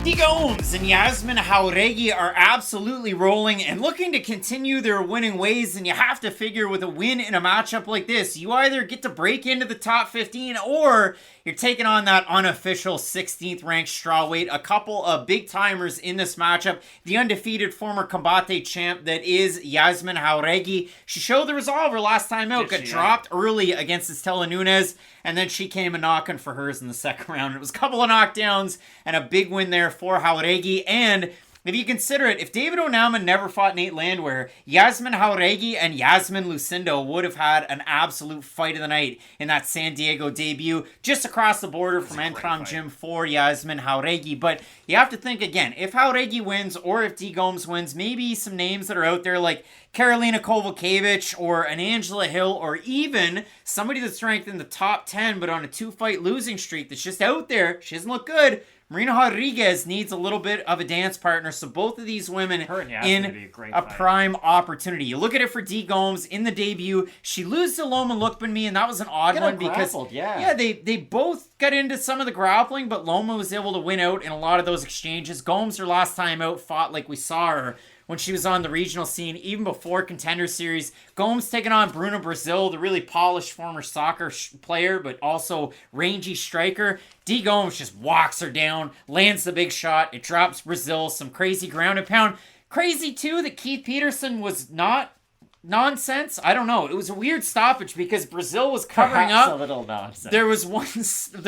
Denise Gomes and Yazmin Jauregui are absolutely rolling and looking to continue their winning ways, and you have to figure with a win in a matchup like this, you either get to break into the top 15 or you're taking on that unofficial 16th ranked strawweight. A couple of big timers in this matchup. The undefeated former combate champ that is Yazmin Jauregui. She showed the resolve her last time out, got dropped early against Estela Nunes, and then she came a knocking for hers in the second round. It was a couple of knockdowns and a big win there for Jauregui. And if you consider it, if David Onama never fought Nate Landwehr, Yazmin Jauregui and Yasmin Lucindo would have had an absolute fight of the night in that San Diego debut, just across the border from Entram Gym for Yazmin Jauregui. But you have to think again, if Jauregui wins or if D. Gomes wins, maybe some names that are out there like Karolina Kowalkiewicz or an Angela Hill, or even somebody that's ranked in the top 10 but on a 2-fight losing streak that's just out there. She doesn't look good. Marina Rodriguez needs a little bit of a dance partner, so both of these women in a prime opportunity. You look at it for D. Gomes in the debut. She loses to Loma Lookmanme, and that was an odd one because they both got into some of the grappling, but Loma was able to win out in a lot of those exchanges. Gomes, her last time out, fought like we saw her when she was on the regional scene, even before Contender Series. Gomes taking on Bruna Brazil, the really polished former soccer player, but also rangy striker. D. Gomes just walks her down, lands the big shot. It drops Brazil, some crazy ground and pound. Crazy, too, that Keith Peterson was not nonsense. I don't know. It was a weird stoppage because Brazil was covering up. A little nonsense. There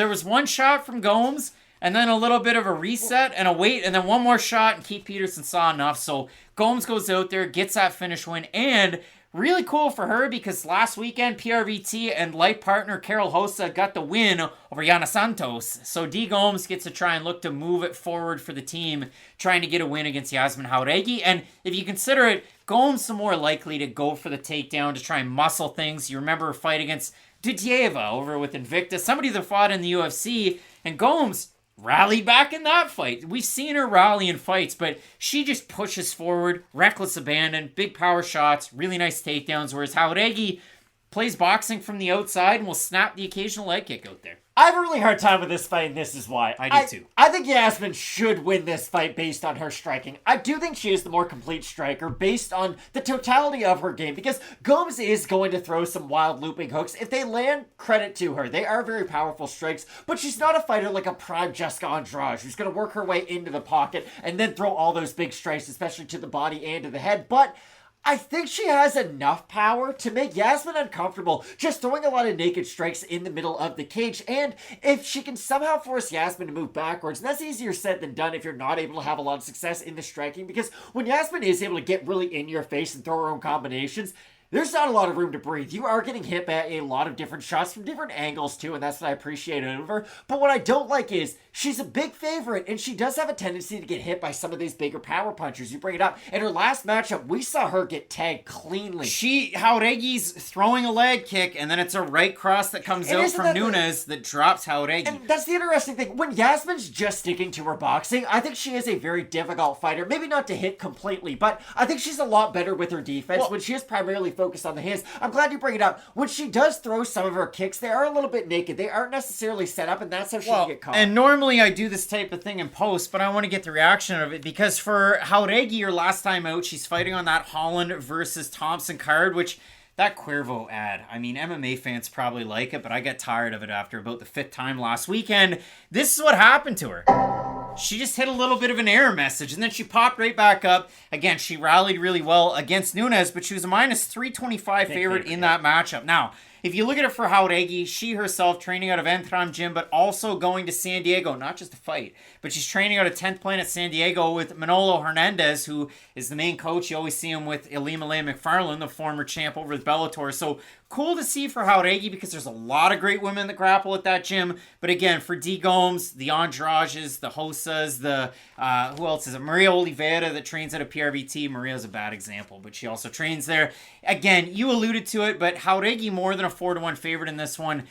was one shot from Gomes, and then a little bit of a reset and a wait, and then one more shot, and Keith Peterson saw enough. So Gomes goes out there, gets that finish win, and really cool for her because last weekend, PRVT and life partner Carol Hossa got the win over Yana Santos. So D. Gomes gets to try and look to move it forward for the team, trying to get a win against Yazmin Jauregui. And if you consider it, Gomes the more likely to go for the takedown to try and muscle things. You remember her fight against Dutieva over with Invicta, somebody that fought in the UFC, and Gomes rallied back in that fight. We've seen her rally in fights, but she just pushes forward, reckless abandon, big power shots, really nice takedowns, whereas Jauregui plays boxing from the outside and will snap the occasional leg kick out there. I have a really hard time with this fight, and this is why. I do too. I think Yazmin should win this fight based on her striking. I do think she is the more complete striker based on the totality of her game, because Gomes is going to throw some wild looping hooks. If they land, credit to her. They are very powerful strikes, but she's not a fighter like a prime Jessica Andrade who's going to work her way into the pocket and then throw all those big strikes, especially to the body and to the head. But I think she has enough power to make Yazmin uncomfortable, just throwing a lot of naked strikes in the middle of the cage. And if she can somehow force Yazmin to move backwards, and that's easier said than done if you're not able to have a lot of success in the striking, because when Yazmin is able to get really in your face and throw her own combinations, there's not a lot of room to breathe. You are getting hit by a lot of different shots from different angles too, and that's what I appreciate of her. But what I don't like is she's a big favorite, and she does have a tendency to get hit by some of these bigger power punchers. You bring it up. In her last matchup, we saw her get tagged cleanly. Jauregui's throwing a leg kick, and then it's a right cross that comes out from Nunes that drops Jauregui. And that's the interesting thing. When Yazmin's just sticking to her boxing, I think she is a very difficult fighter. Maybe not to hit completely, but I think she's a lot better with her defense when she is primarily focused on the hands. I'm glad you bring it up. When she does throw some of her kicks, they are a little bit naked. They aren't necessarily set up, and that's how she can get caught. And normally I do this type of thing in post, but I want to get the reaction of it because for Jauregui, her last time out, she's fighting on that Holland versus Thompson card, which that Cuervo ad, I mean, MMA fans probably like it, but I got tired of it after about the 5th time last weekend. This is what happened to her. She just hit a little bit of an error message, and then she popped right back up. Again, she rallied really well against Nunes, but she was a minus 325 favorite in that matchup. Now, if you look at it for Jauregui, she herself training out of Entram Gym, but also going to San Diego, not just to fight, but she's training out of 10th Planet San Diego with Manolo Hernandez, who is the main coach. You always see him with Ilima-Lei McFarlane, the former champ over with Bellator. So cool to see for Jauregui because there's a lot of great women that grapple at that gym. But again, for D. Gomes, the Andrages, the Hosas, the, who else is it? Maria Oliveira that trains at a PRVT. Maria's a bad example, but she also trains there. Again, you alluded to it, but Jauregui more than a 4-1 favorite in this one.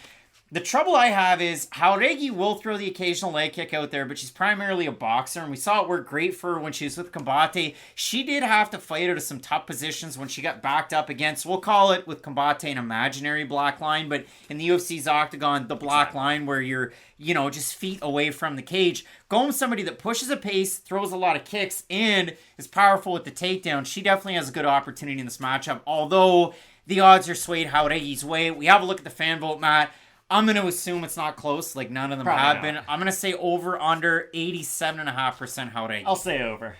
The trouble I have is Jauregui will throw the occasional leg kick out there, but she's primarily a boxer, and we saw it work great for her when she was with Combate. She did have to fight out of some tough positions when she got backed up against, we'll call it with Combate an imaginary black line, but in the UFC's octagon, the black line where you're, just feet away from the cage. Gomes, somebody that pushes a pace, throws a lot of kicks, and is powerful with the takedown. She definitely has a good opportunity in this matchup, although the odds are swayed Jauregui's way. We have a look at the fan vote, Matt. I'm going to assume it's not close, like none of them have been. I'm going to say over under 87.5% Jauregui. I'll say over.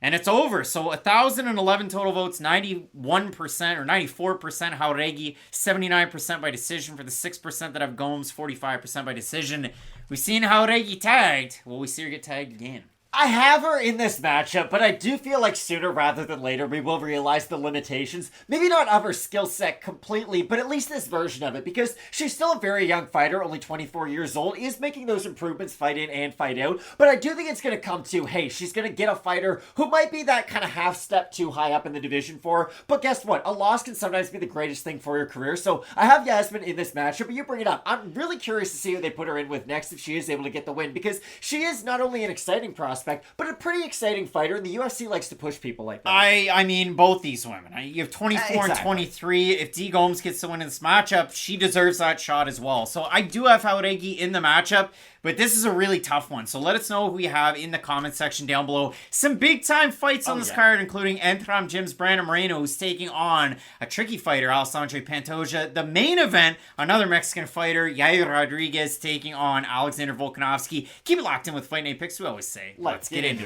And it's over. So 1,011 total votes, 91% or 94% Jauregui, 79% by decision for the 6% that have Gomes, 45% by decision. We've seen Jauregui tagged. Will we see her get tagged again? I have her in this matchup, but I do feel like sooner rather than later we will realize the limitations. Maybe not of her skill set completely, but at least this version of it, because she's still a very young fighter, only 24 years old, is making those improvements fight in and fight out. But I do think it's going to come to, hey, she's going to get a fighter who might be that kind of half step too high up in the division for her. But guess what? A loss can sometimes be the greatest thing for your career. So I have Yazmin in this matchup, but you bring it up. I'm really curious to see who they put her in with next if she is able to get the win, because she is not only an exciting prospect, but a pretty exciting fighter, and the UFC likes to push people like that. I mean, both these women. You have 24 and 23. If D. Gomes gets the win in this matchup, she deserves that shot as well. So I do have Jauregui in the matchup, but this is a really tough one. So let us know who we have in the comment section down below. Some big-time fights on this card, including Entram Gym's Brandon Moreno, who's taking on a tricky fighter, Alessandro Pantoja. The main event, another Mexican fighter, Yair Rodriguez, taking on Alexander Volkanovski. Keep it locked in with Fight Night Picks, we always say. Let's get into it.